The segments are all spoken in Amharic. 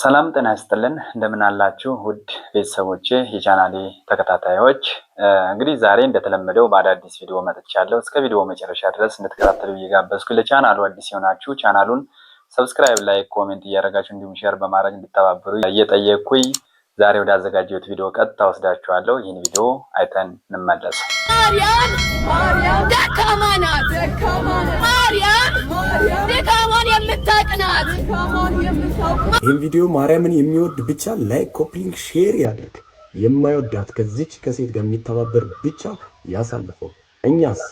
ሰላም ጤና ይስጥልን እንደምን አላችሁ ውድ ቤተሰቦቼ የቻናሌ ተከታታዮች። እንግዲህ ዛሬ እንደተለመደው በአዳዲስ ቪዲዮ መጥቻለሁ። እስከ ቪዲዮ መጨረሻ ድረስ እንድትከታተሉ እየጋበዝኩ ለቻናሉ አዲስ የሆናችሁ ቻናሉን ሰብስክራይብ፣ ላይክ፣ ኮሜንት እያደረጋችሁ እንዲሁም ሼር በማድረግ እንድትተባበሩ እየጠየቅኩኝ ዛሬ ወደ አዘጋጀሁት ቪዲዮ ቀጥታ ወስዳችኋለሁ። ይህን ቪዲዮ አይተን እንመለስ። ማርያም ደካማ ናት። ማርያም ደካማን የምታቅናት። ይህን ቪዲዮ ማርያምን የሚወድ ብቻ ላይክ፣ ኮፒንግ፣ ሼር ያድርግ። የማይወዳት ከዚች ከሴት ጋር የሚተባበር ብቻ ያሳልፈው። እኛስ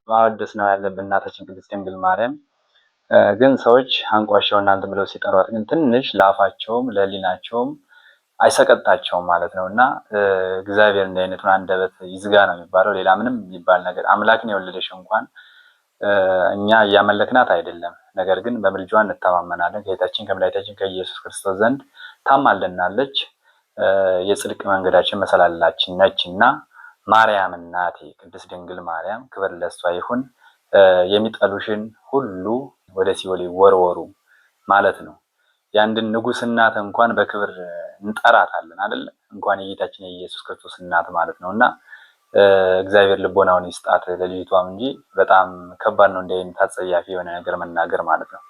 ማወደስ ነው ያለብን እናታችን ቅድስት ድንግል ማርያም። ግን ሰዎች አንቋሻው እናንተ ብለው ሲጠሯት ግን ትንሽ ለአፋቸውም ለህሊናቸውም አይሰቀጣቸውም ማለት ነው። እና እግዚአብሔር እንዲህ አይነቱን አንደበት ይዝጋ ነው የሚባለው። ሌላ ምንም የሚባል ነገር አምላክን የወለደሽ እንኳን እኛ እያመለክናት አይደለም፣ ነገር ግን በምልጇ እንተማመናለን። ከጌታችን ከመድኃኒታችን ከኢየሱስ ክርስቶስ ዘንድ ታማልደናለች። የጽድቅ መንገዳችን መሰላላችን ነች እና ማርያም እናቴ ቅድስት ድንግል ማርያም ክብር ለሷ ይሁን። የሚጠሉሽን ሁሉ ወደ ሲኦል ይወርወሩ ማለት ነው። የአንድን ንጉስ እናት እንኳን በክብር እንጠራታለን አይደል? እንኳን የጌታችን የኢየሱስ ክርስቶስ እናት ማለት ነውና እግዚአብሔር ልቦናውን ይስጣት ለልጅቷም እንጂ በጣም ከባድ ነው እንደ አይነት አጸያፊ የሆነ ነገር መናገር ማለት ነው።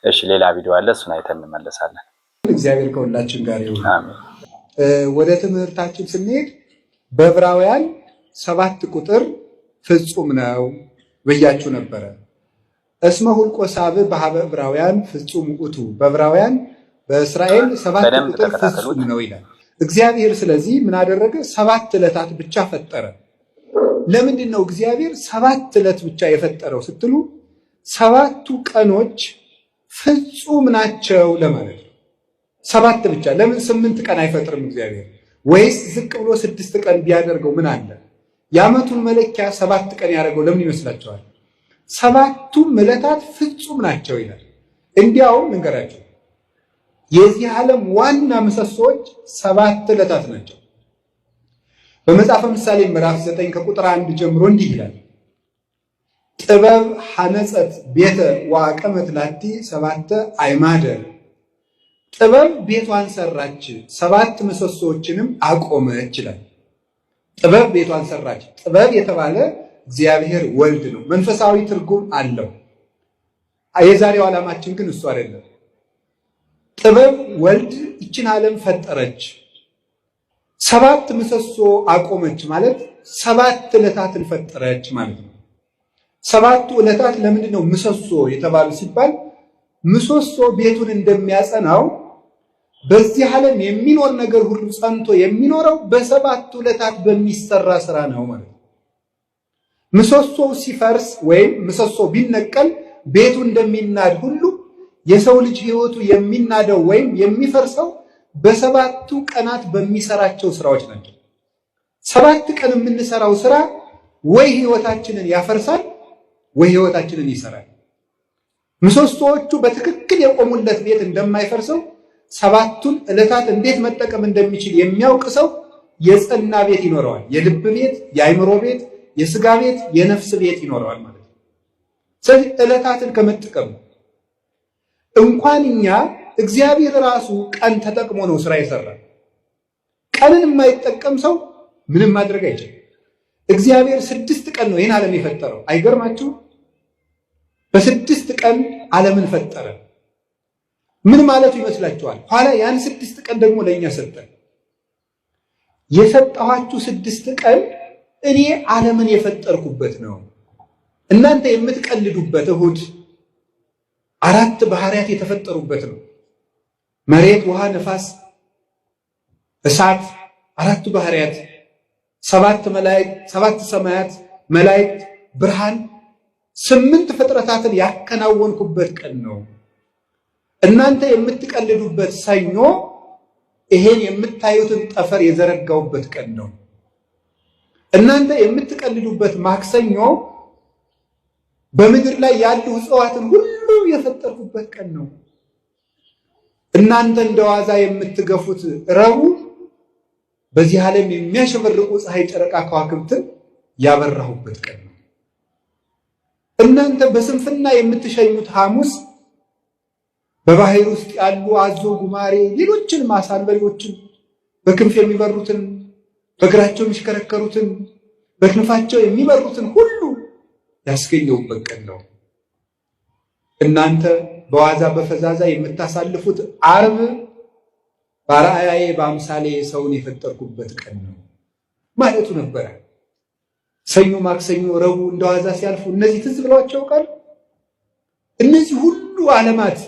እሺ ሌላ ቪዲዮ አለ፣ እሱን አይተን እንመለሳለን። እግዚአብሔር ከሁላችን ጋር ይሁን። አሜን። ወደ ትምህርታችን ስንሄድ በዕብራውያን 7 ቁጥር ፍጹም ነው ብያችሁ ነበረ። እስመ ሁልቆ ሳብዕ በሀበ ዕብራውያን ፍጹም ውእቱ። በዕብራውያን በእስራኤል 7 ቁጥር ፍጹም ነው ይላል እግዚአብሔር። ስለዚህ ምን አደረገ? 7 ዕለታት ብቻ ፈጠረ። ለምንድን ነው እግዚአብሔር 7 ዕለት ብቻ የፈጠረው ስትሉ 7ቱ ቀኖች ፍጹም ናቸው ለማለት ነው። 7 ብቻ። ለምን 8 ቀን አይፈጥርም እግዚአብሔር? ወይስ ዝቅ ብሎ 6 ቀን ቢያደርገው ምን አለ? የዓመቱን መለኪያ 7 ቀን ያደርገው ለምን ይመስላችኋል? 7ቱም ዕለታት ፍጹም ናቸው ይላል። እንዲያውም እንገራቸው የዚህ ዓለም ዋና ምሰሶዎች 7 ዕለታት ናቸው። በመጽሐፈ ምሳሌ ምዕራፍ 9 ከቁጥር 1 ጀምሮ እንዲህ ይላል፣ ጥበብ ሐነጸት ቤተ ወአቀመት ላቲ 7 አዕማደ። ጥበብ ቤቷን ሰራች 7 ምሰሶዎችንም አቆመች ይላል። ጥበብ ቤቷን ሰራች። ጥበብ የተባለ እግዚአብሔር ወልድ ነው። መንፈሳዊ ትርጉም አለው። የዛሬው ዓላማችን ግን እሱ አይደለም። ጥበብ ወልድ ይችን ዓለም ፈጠረች፣ 7 ምሰሶ አቆመች ማለት 7 ዕለታትን ፈጠረች ማለት ነው። 7ቱ ዕለታት ለምንድን ነው ምሰሶ የተባሉ ሲባል ምሰሶ ቤቱን እንደሚያጸናው በዚህ ዓለም የሚኖር ነገር ሁሉ ጸንቶ የሚኖረው በ7 ዕለታት በሚሰራ ስራ ነው ማለት ነው። ምሰሶው ሲፈርስ ወይም ምሰሶ ቢነቀል ቤቱ እንደሚናድ ሁሉ የሰው ልጅ ሕይወቱ የሚናደው ወይም የሚፈርሰው በ7ቱ ቀናት በሚሰራቸው ስራዎች ናቸው። 7 ቀን የምንሰራው ስራ ወይ ሕይወታችንን ያፈርሳል ወይ ሕይወታችንን ይሰራል። ምሰሶዎቹ በትክክል የቆሙለት ቤት እንደማይፈርሰው 7ቱን ዕለታት እንዴት መጠቀም እንደሚችል የሚያውቅ ሰው የጸና ቤት ይኖረዋል። የልብ ቤት፣ የአይምሮ ቤት፣ የስጋ ቤት፣ የነፍስ ቤት ይኖረዋል ማለት ነው። ስለዚህ ዕለታትን ከመጠቀም እንኳን እኛ እግዚአብሔር ራሱ ቀን ተጠቅሞ ነው ስራ የሰራው። ቀንን የማይጠቀም ሰው ምንም ማድረግ አይችልም። እግዚአብሔር 6 ቀን ነው ይህን ዓለም የፈጠረው። አይገርማችሁ? በ6 ቀን ዓለምን ፈጠረ። ምን ማለቱ ይመስላችኋል? ኋላ ያን 6 ቀን ደግሞ ለእኛ ሰጠን። የሰጠኋችሁ 6 ቀን እኔ ዓለምን የፈጠርኩበት ነው። እናንተ የምትቀልዱበት እሁድ 4 ባህሪያት የተፈጠሩበት ነው። መሬት፣ ውሃ፣ ነፋስ፣ እሳት 4 ባህሪያት፣ 7 መላእክት፣ 7 ሰማያት፣ መላእክት፣ ብርሃን፣ 8 ፍጥረታትን ያከናወንኩበት ቀን ነው። እናንተ የምትቀልዱበት ሰኞ ይሄን የምታዩትን ጠፈር የዘረጋውበት ቀን ነው። እናንተ የምትቀልዱበት ማክሰኞ በምድር ላይ ያሉ እጽዋትን ሁሉ የፈጠርኩበት ቀን ነው። እናንተ እንደዋዛ የምትገፉት ረቡዕ በዚህ ዓለም የሚያሸበርቁ ፀሐይ፣ ጨረቃ፣ ከዋክብትን ያበራሁበት ቀን ነው። እናንተ በስንፍና የምትሸኙት ሐሙስ በባህር ውስጥ ያሉ አዞ፣ ጉማሬ፣ ሌሎችን ማሳንበሪዎችን በክንፍ የሚበሩትን በእግራቸው የሚሽከረከሩትን በክንፋቸው የሚበሩትን ሁሉ ያስገኘውበት ቀን ነው። እናንተ በዋዛ በፈዛዛ የምታሳልፉት ዓርብ በአርአያዬ በአምሳሌ ሰውን የፈጠርኩበት ቀን ነው ማለቱ ነበረ። ሰኞ፣ ማክሰኞ፣ ረቡዕ እንደዋዛ ሲያልፉ እነዚህ ትዝ ብለዋቸው ያውቃሉ? እነዚህ ሁሉ ዓለማት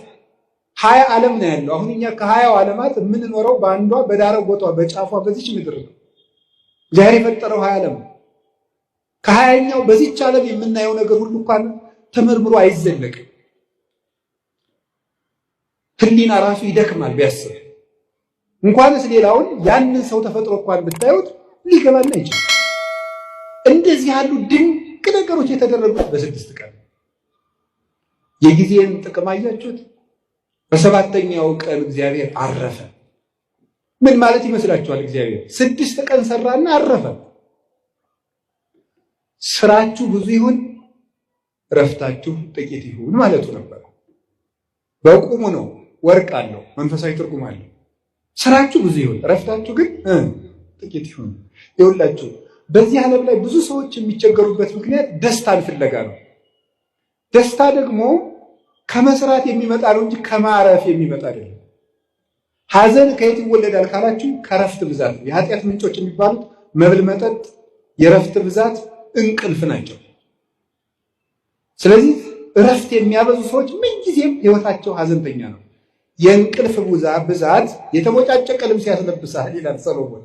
20 ዓለም ነው ያለው። አሁን እኛ ከ20 ዓለማት የምንኖረው በአንዷ በዳረጎቷ በጫፏ በዚች ምድር ነው። እግዚአብሔር የፈጠረው 20 ዓለም ከ20ኛው በዚች ዓለም የምናየው ነገር ሁሉ እንኳን ተመርምሮ አይዘለቅም። ህሊና ራሱ ይደክማል ቢያስብ። እንኳንስ ሌላውን ያንን ሰው ተፈጥሮ እንኳን ብታዩት ሊገባን አይችልም። እንደዚህ ያሉ ድንቅ ነገሮች የተደረጉት በ6 ቀን። የጊዜን ጥቅም አያችሁት? በ7ኛው ቀን እግዚአብሔር አረፈ። ምን ማለት ይመስላችኋል? እግዚአብሔር 6 ቀን ሰራና አረፈ። ስራችሁ ብዙ ይሁን ረፍታችሁ ጥቂት ይሁን ማለቱ ነበር። በቁሙ ነው። ወርቅ አለው፣ መንፈሳዊ ትርጉም አለው። ስራችሁ ብዙ ይሁን ረፍታችሁ ግን ጥቂት ይሁን። ይኸውላችሁ በዚህ ዓለም ላይ ብዙ ሰዎች የሚቸገሩበት ምክንያት ደስታን ፍለጋ ነው። ደስታ ደግሞ ከመስራት የሚመጣ ነው እንጂ ከማረፍ የሚመጣ አይደለም። ሐዘን ከየት ይወለዳል ካላችሁ ከረፍት ብዛት። የኃጢአት ምንጮች የሚባሉት መብል፣ መጠጥ፣ የረፍት ብዛት፣ እንቅልፍ ናቸው። ስለዚህ ረፍት የሚያበዙ ሰዎች ምንጊዜም ህይወታቸው ሐዘንተኛ ነው። የእንቅልፍ ብዛት የተቦጫጨቀ ልብስ ያስለብሳል ይላል ሰሎሞን።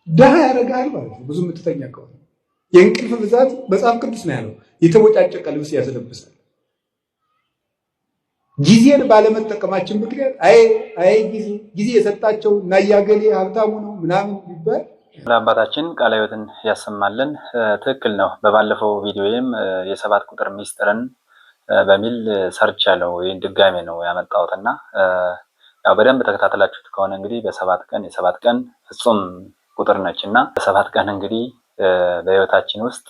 ድሃ ያደርጋል ማለት ነው ብዙ የምትተኛ ከሆነ። የእንቅልፍ ብዛት መጽሐፍ ቅዱስ ነው ያለው፣ የተቦጫጨቀ ልብስ ያስለብሳል። ጊዜን ባለመጠቀማችን ምክንያት አይ ጊዜ የሰጣቸው እና ያገሌ ሀብታሙ ነው ምናምን ይባል። ለአባታችን ቃለ ሕይወትን ያሰማልን። ትክክል ነው። በባለፈው ቪዲዮዬም የ7 ቁጥር ሚስጥርን በሚል ሰርች ያለው ይህን ድጋሜ ነው ያመጣሁትና ያው በደንብ ተከታተላችሁት ከሆነ እንግዲህ በ7 ቀን የ7 ቀን ፍጹም ቁጥር ነችና በ7 ቀን እንግዲህ በህይወታችን ውስጥ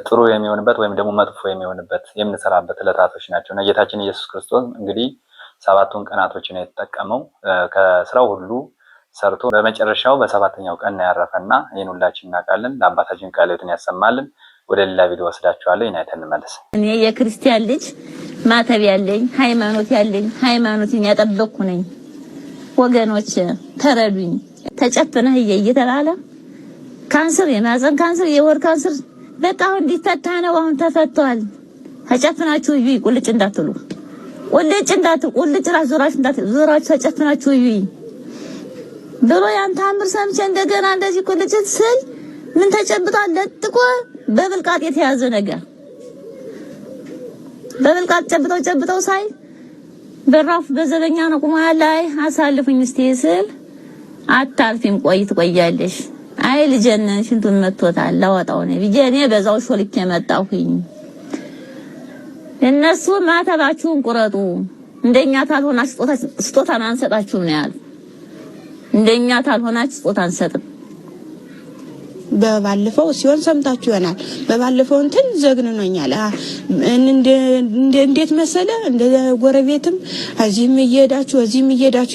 ጥሩ የሚሆንበት ወይም ደግሞ መጥፎ የሚሆንበት የምንሰራበት ዕለታቶች ናቸው እና ጌታችን ኢየሱስ ክርስቶስ እንግዲህ 7ቱን ቀናቶችን የተጠቀመው ከስራው ሁሉ ሰርቶ በመጨረሻው በ7ኛው ቀን ያረፈና ይህን ሁላችን እናውቃለን። ለአባታችን ቃለ ሕይወትን ያሰማልን። ወደ ሌላ ቪዲዮ ወስዳችኋለሁ። አይተን እንመለስ። እኔ የክርስቲያን ልጅ ማተብ ያለኝ ሃይማኖት ያለኝ ሃይማኖትን ያጠበቅኩ ነኝ። ወገኖች ተረዱኝ። ተጨፍነህ እየተባለ ካንሰር፣ የማህፀን ካንሰር፣ የወር ካንሰር በቃ አሁን እንዲፈታ ነው። አሁን ተፈቷል። ተጨፍናችሁ እዩ፣ ቁልጭ እንዳትሉ፣ ቁልጭ እንዳትሉ፣ ቁልጭ ራሱ ዞራችሁ ተጨፍናችሁ እዩ ብሎ ያን ታምር ሰምቼ እንደገና እንደዚህ ቁልጭ ስል ምን ተጨብጧል? ለጥቆ በብልቃጥ የተያዘ ነገር በብልቃጥ ጨብጠው ሳይ በራፍ በዘበኛ ነው ቁማ ላይ አሳልፉኝ እስቲ ስል አታልፊም፣ ትቆያለሽ። አይ ልጄን ሽንቱን መጥቶታል ላወጣው ነው ብዬ እኔ በዛው ሾልኬ መጣሁኝ። እነሱ ማተባችሁን ቁረጡ፣ እንደኛ ታልሆናችሁ ስጦታን አንሰጣችሁም ነው ያሉ። እንደኛ ታልሆናችሁ ስጦታ አንሰጥም። በባለፈው ሲሆን ሰምታችሁ ይሆናል። በባለፈው እንትን ዘግንኖኛል። እንዴት መሰለ እንደ ጎረቤትም እዚህም እየሄዳችሁ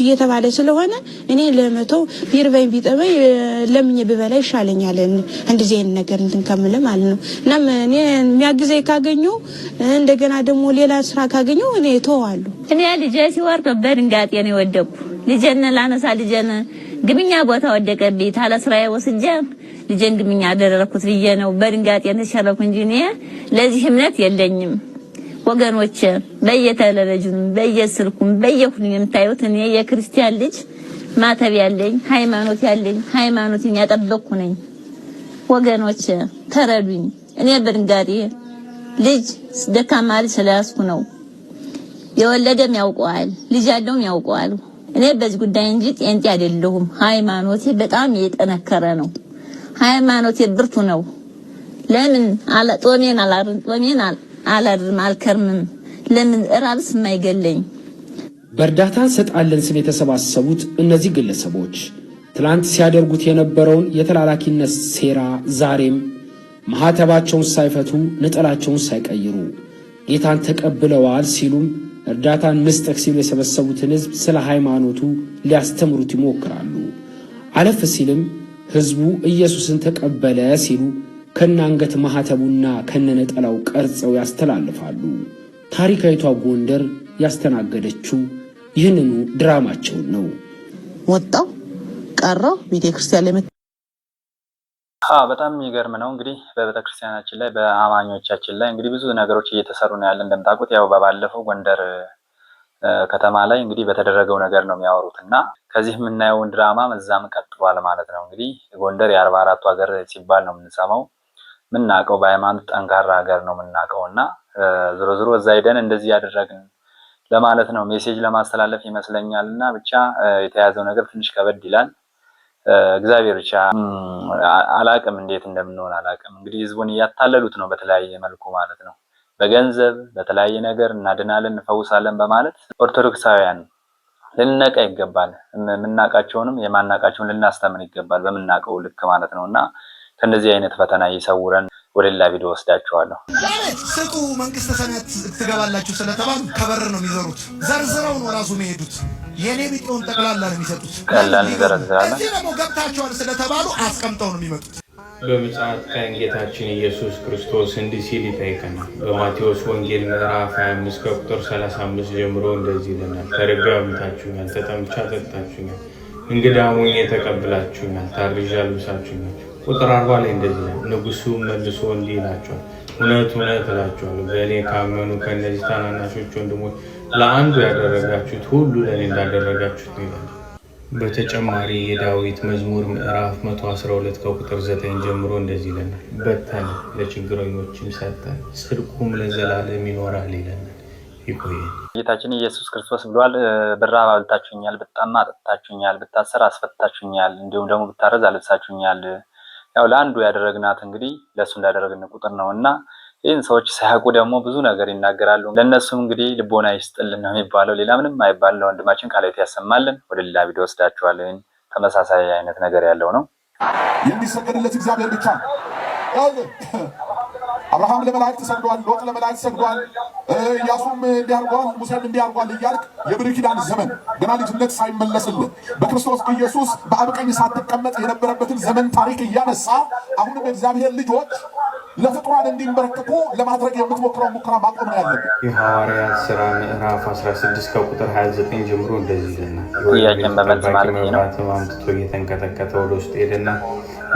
እየተባለ ስለሆነ እኔ ለመተው ቢርበኝ ቢጠበኝ ለምኜ ብበላ ይሻለኛል። እንደዚህ አይነት ነገር እንትን ከምለ ማለት ነው። እናም እኔ የሚያግዘኝ ካገኘው እንደገና ደግሞ ሌላ ስራ ካገኘው እኔ እተዋለሁ። እኔ ልጄ ሲወርድ በድንጋጤ ነው የወደቅኩ። ልጄን ላነሳ ልጄን ግብኛ ቦታ ወደቀብኝ። ታለ ስራዬ ወስጄ ልጄን ግብኛ አደረኩት ብዬ ነው በድንጋጤ ተሸረኩ እንጂ እኔ ለዚህ እምነት የለኝም። ወገኖች በየተለበጁም በየስልኩም በየሁሉ የምታዩት እኔ የክርስቲያን ልጅ ማተብ ያለኝ ሃይማኖትን ያጠበቅኩ ነኝ። ወገኖች ተረዱኝ። እኔ በድንጋጤ ልጅ ደካማ ልጅ ስለያዝኩ ነው። የወለደም ያውቀዋል፣ ልጅ ያለውም ያውቀዋል። እኔ በዚህ ጉዳይ እንጂ ጤንጤ አይደለሁም። ሃይማኖቴ በጣም የጠነከረ ነው። ሃይማኖቴ ብርቱ ነው። ለምን ጦሜን አላድርም አልከርምም። ለምን ራብስ የማይገለኝ በእርዳታ ሰጣለን ስም የተሰባሰቡት እነዚህ ግለሰቦች ትላንት ሲያደርጉት የነበረውን የተላላኪነት ሴራ ዛሬም ማህተባቸውን ሳይፈቱ ነጠላቸውን ሳይቀይሩ ጌታን ተቀብለዋል ሲሉም እርዳታን መስጠት ሲሉ የሰበሰቡትን ህዝብ ስለ ሃይማኖቱ ሊያስተምሩት ይሞክራሉ። አለፍ ሲልም ህዝቡ ኢየሱስን ተቀበለ ሲሉ ከናንገት ማህተቡና ከነነጠላው ቀርጸው ያስተላልፋሉ። ታሪካዊቷ ጎንደር ያስተናገደችው ይህንኑ ድራማቸውን ነው። ወጣው ቀረው ቤተክርስቲያን ላይ በጣም የሚገርም ነው። እንግዲህ በቤተክርስቲያናችን ላይ በአማኞቻችን ላይ እንግዲህ ብዙ ነገሮች እየተሰሩ ነው ያለ። እንደምታውቁት ያው በባለፈው ጎንደር ከተማ ላይ እንግዲህ በተደረገው ነገር ነው የሚያወሩት እና ከዚህ የምናየውን ድራማ መዛም ቀጥሏል ማለት ነው። እንግዲህ ጎንደር የ44ቱ ሀገር ሲባል ነው የምንሰማው የምናውቀው፣ በሃይማኖት ጠንካራ ሀገር ነው የምናውቀው እና ዞሮ ዞሮ እዛ ሄደን እንደዚህ ያደረግን ለማለት ነው ሜሴጅ ለማስተላለፍ ይመስለኛል። እና ብቻ የተያዘው ነገር ትንሽ ከበድ ይላል። እግዚአብሔር ብቻ አላቅም እንዴት እንደምንሆን አላቅም። እንግዲህ ህዝቡን እያታለሉት ነው በተለያየ መልኩ ማለት ነው። በገንዘብ በተለያየ ነገር እናድናለን እንፈውሳለን በማለት ኦርቶዶክሳውያን ልንነቃ ይገባል። የምናውቃቸውንም የማናውቃቸውን ልናስተምር ይገባል በምናውቀው ልክ ማለት ነውና ከነዚህ አይነት ፈተና ይሰውረን። ወደ ሌላ ቪዲዮ ወስዳችኋለሁ። ስጡ መንግስተ ሰማያት ትገባላችሁ ስለተባሉ ከበር ነው የሚዘሩት። ዘርዝረው ነው ራሱ የሚሄዱት። የኔ ቢጤውን ጠቅላላ ነው የሚሰጡት። ቀላል ይዘረዝራል። እዚህ ደግሞ ገብታችኋል ስለተባሉ አስቀምጠው ነው የሚመጡት። በምጽአት ቀን ጌታችን ኢየሱስ ክርስቶስ እንዲህ ሲል ይጠይቀናል። በማቴዎስ ወንጌል ምዕራፍ 25 ከቁጥር 35 ጀምሮ እንደዚህ ይለናል። ተርቤ አብልታችሁኛል፣ ተጠምቼ አጠጣችሁኛል፣ እንግዳ ሆኜ ተቀብላችሁኛል፣ ታርዤ አልብሳችሁኛል። ቁጥር 40 ላይ እንደዚህ ነው። ንጉሡም መልሶ እንዲህ ይላቸዋል፣ እውነት እውነት እላችኋለሁ በእኔ ካመኑ ከእነዚህ ታናናሾች ወንድሞች ለአንዱ ያደረጋችሁት ሁሉ ለእኔ እንዳደረጋችሁት ነው ይላል። በተጨማሪ የዳዊት መዝሙር ምዕራፍ 112 ከቁጥር 9 ጀምሮ እንደዚህ ይለናል፣ በተነ ለችግረኞችም ሰጠ፣ ጽድቁም ለዘላለም ይኖራል ይለናል። ይቆየን። ጌታችን ኢየሱስ ክርስቶስ ብሏል፣ ብራብ አብልታችሁኛል፣ ብጠማ አጠጥታችሁኛል፣ ብታሰር አስፈታችሁኛል፣ እንዲሁም ደግሞ ብታረዝ አልብሳችሁኛል። ያው ለአንዱ ያደረግናት እንግዲህ ለሱ እንዳደረግን ቁጥር ነውና ይህን ሰዎች ሳያውቁ ደግሞ ብዙ ነገር ይናገራሉ። ለነሱም እንግዲህ ልቦና ይስጥልን ነው የሚባለው፣ ሌላ ምንም አይባል። ለወንድማችን ቃላት ያሰማልን። ወደ ሌላ ቪዲዮ ወስዳችኋለሁ። ተመሳሳይ አይነት ነገር ያለው ነው። የሚሰገድለት እግዚአብሔር ብቻ። አብርሃም ለመላእክት ሰግዷል፣ ሎጥ ለመላእክት ሰግዷል፣ ኢያሱም እንዲያርጓል፣ ሙሴም እንዲያርጓል እያልክ የብሉይ ኪዳን ዘመን ገና ልጅነት ሳይመለስልህ በክርስቶስ ኢየሱስ በአብ ቀኝ ሳትቀመጥ የነበረበትን ዘመን ታሪክ እያነሳ አሁንም እግዚአብሔር ልጆች ለፍጥሯን እንዲንበረከኩ ለማድረግ የምትሞክረው ሙከራ ማቆም ነው ያለብን። የሐዋርያት ሥራ ምዕራፍ 16 ከቁጥር 29 ጀምሮ እንደዚህ ይለናል። ጥያቄን በመልስ ማለት ነው። አምጥቶ እየተንቀጠቀጠ ወደ ውስጥ ሄደና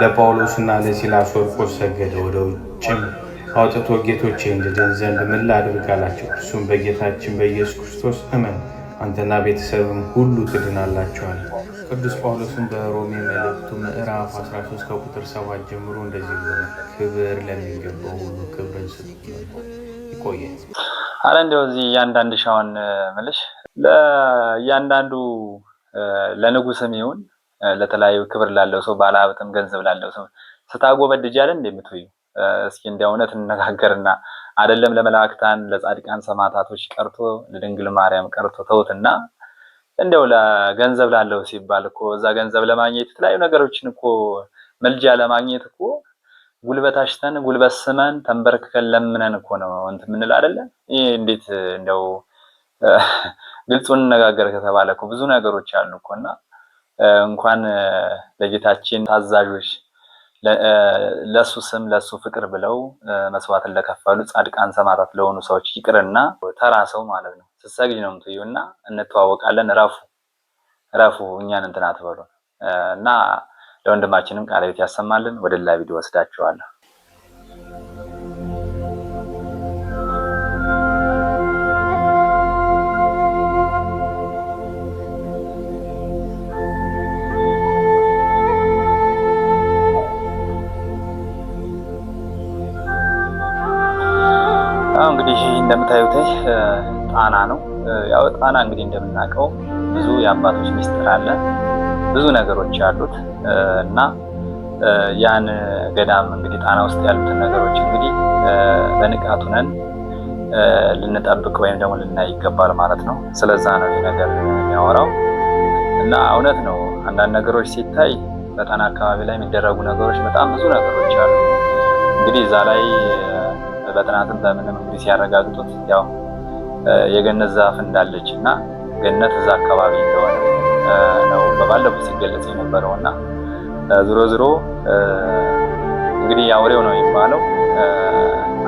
ለጳውሎስና ለሲላስ ወድቆ ሰገደ። ወደ ውጭም አውጥቶ ጌቶቼ እንድድን ዘንድ ምን ላድርግ አላቸው። እርሱም በጌታችን በኢየሱስ ክርስቶስ እመን፣ አንተና ቤተሰብም ሁሉ ትድናላችኋል። ቅዱስ ጳውሎስም በሮሜ መልእክቱ ምዕራፍ 13 ከቁጥር 7 ጀምሮ እንደዚህ ብሎናል፣ ክብር ለሚገባው ሁሉ ክብርን ስጡ። ይቆየን። አረ እንደው እዚህ እያንዳንዱ ሻውን መልሽ ለእያንዳንዱ ለንጉስም ይሁን ለተለያዩ ክብር ላለው ሰው ባለሀብትም ገንዘብ ላለው ሰው ስታጎበድጃለ እንደምትዩ እስኪ እንደው እውነት እንነጋገርና አይደለም ለመላእክታን ለጻድቃን ሰማዕታቶች ቀርቶ ለድንግል ማርያም ቀርቶ ተውትና እንደው ለገንዘብ ላለው ሲባል እኮ እዛ ገንዘብ ለማግኘት የተለያዩ ነገሮችን እኮ መልጃ ለማግኘት እኮ ጉልበት አሽተን ጉልበት ስመን ተንበርክከን ለምነን እኮ ነው እንትን ምን አይደለ? ይሄ እንዴት እንደው ግልጹን እንነጋገር ከተባለ እኮ ብዙ ነገሮች አሉ እኮና እንኳን ለጌታችን ታዛዦች ለሱ ስም ለሱ ፍቅር ብለው መስዋዕትን ለከፈሉ ጻድቃን ሰማዕታት ለሆኑ ሰዎች ይቅርና ተራ ሰው ማለት ነው ስትሰግጂ ነው የምትዩና እንተዋወቃለን ረፉ እኛን እንትን አትበሉ እና ለወንድማችንም ቃላት ያሰማልን። ወደ ሌላ ቪዲዮ ወስዳችኋለሁ። እንግዲህ እንደምታዩት ጣና ነው። ያው ጣና እንግዲህ እንደምናውቀው ብዙ የአባቶች ሚስጥር አለ፣ ብዙ ነገሮች አሉት እና ያን ገዳም እንግዲህ ጣና ውስጥ ያሉትን ነገሮች እንግዲህ በንቃቱ ነን ልንጠብቅ ወይም ደግሞ ልናይ ይገባል ማለት ነው። ስለዛ ነው ይሄ ነገር የሚያወራው እና እውነት ነው። አንዳንድ ነገሮች ሲታይ በጣና አካባቢ ላይ የሚደረጉ ነገሮች በጣም ብዙ ነገሮች አሉ። እንግዲህ እዛ ላይ በጥናትም በምንም እንግዲህ ሲያረጋግጡት ያው የገነት ዛፍ እንዳለች እና ገነት እዛ አካባቢ እንደሆነ ነው በባለፈው ሲገለጽ የነበረውና ዞሮ ዞሮ እንግዲህ አውሬው ነው የሚባለው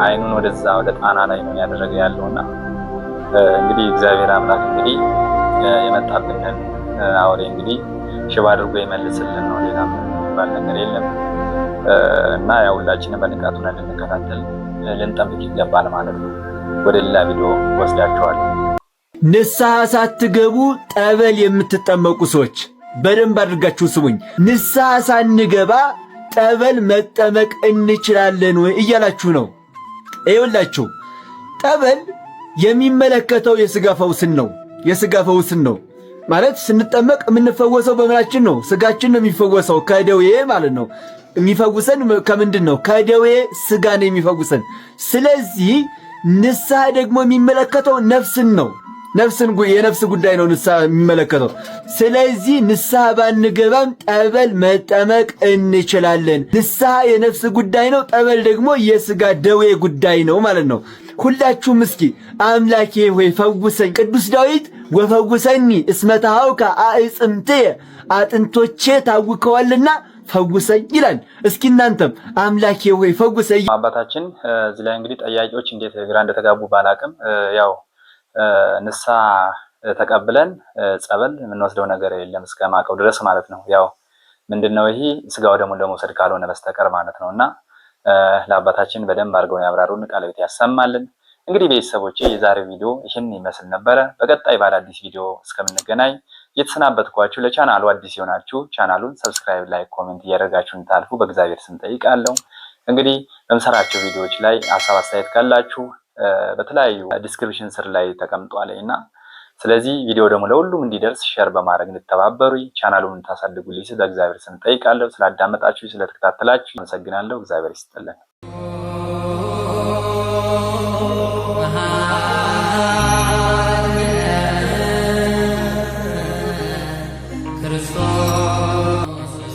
አይኑን ወደዛ ወደ ጣና ላይ ነው ያደረገ ያለውና እንግዲህ እግዚአብሔር አምላክ እንግዲህ የመጣብንን አውሬ እንግዲህ ሽባ አድርጎ ይመልስልን ነው። ሌላ የሚባል ነገር የለም እና ያው ሁላችንም በንቃት ሆነን ልንከታተል ልንጠብቅ ይገባል ማለት ነው። ወደ ሌላ ቪዲዮ ወስዳቸዋለሁ። ንስሐ ሳትገቡ ጠበል የምትጠመቁ ሰዎች በደንብ አድርጋችሁ ስሙኝ። ንስሐ ሳንገባ ጠበል መጠመቅ እንችላለን ወይ እያላችሁ ነው። ይኸውላችሁ ጠበል የሚመለከተው የሥጋ ፈውስን ነው። የሥጋ ፈውስን ነው ማለት ስንጠመቅ የምንፈወሰው በምናችን ነው? ሥጋችን ነው የሚፈወሰው ከደዌ ማለት ነው። የሚፈውሰን ከምንድን ነው? ከደዌ ሥጋ ነው የሚፈውሰን። ስለዚህ ንስሐ ደግሞ የሚመለከተው ነፍስን ነው። የነፍስ ጉዳይ ነው ንስሐ የሚመለከተው። ስለዚህ ንስሐ ባንገባም ጠበል መጠመቅ እንችላለን። ንስሐ የነፍስ ጉዳይ ነው፣ ጠበል ደግሞ የሥጋ ደዌ ጉዳይ ነው ማለት ነው። ሁላችሁም እስኪ አምላኬ ሆይ ፈውሰኝ፣ ቅዱስ ዳዊት ወፈውሰኒ እስመ ተሃውከ አዕጽምትየ አጥንቶቼ ታውከዋልና ፈውሰኝ ይላል። እስኪ እናንተም አምላኬ ሆይ ፈውሰኝ። አባታችን እዚህ ላይ እንግዲህ ጠያቂዎች እንዴት ግራ እንደተጋቡ ባላቅም ያው ንስሐ ተቀብለን ጸበል የምንወስደው ነገር የለም እስከማቀው ድረስ ማለት ነው። ያው ምንድነው ይሄ ስጋው ደግሞ ለመውሰድ ካልሆነ በስተቀር ማለት ነውና ለአባታችን በደንብ አድርገው ያብራሩን፣ ቃለ ሕይወት ያሰማልን። እንግዲህ ቤተሰቦቼ የዛሬው ቪዲዮ ይህን ይመስል ነበረ። በቀጣይ በአዲስ ቪዲዮ እስከምንገናኝ የተሰናበትኳችሁ። ለቻናሉ አዲስ የሆናችሁ ቻናሉን ሰብስክራይብ፣ ላይክ፣ ኮሜንት እያደረጋችሁ እንድታልፉ በእግዚአብሔር ስም ጠይቃለሁ። እንግዲህ በምሰራቸው ቪዲዮዎች ላይ ሀሳብ አስተያየት ካላችሁ በተለያዩ ዲስክሪፕሽን ስር ላይ ተቀምጧል እና ስለዚህ ቪዲዮ ደግሞ ለሁሉም እንዲደርስ ሼር በማድረግ እንድትተባበሩኝ ቻናሉን እንድታሳድጉልኝ ስለ እግዚአብሔር ስም ጠይቃለሁ። ስላዳመጣችሁ ስለተከታተላችሁ አመሰግናለሁ። እግዚአብሔር ይስጥልን።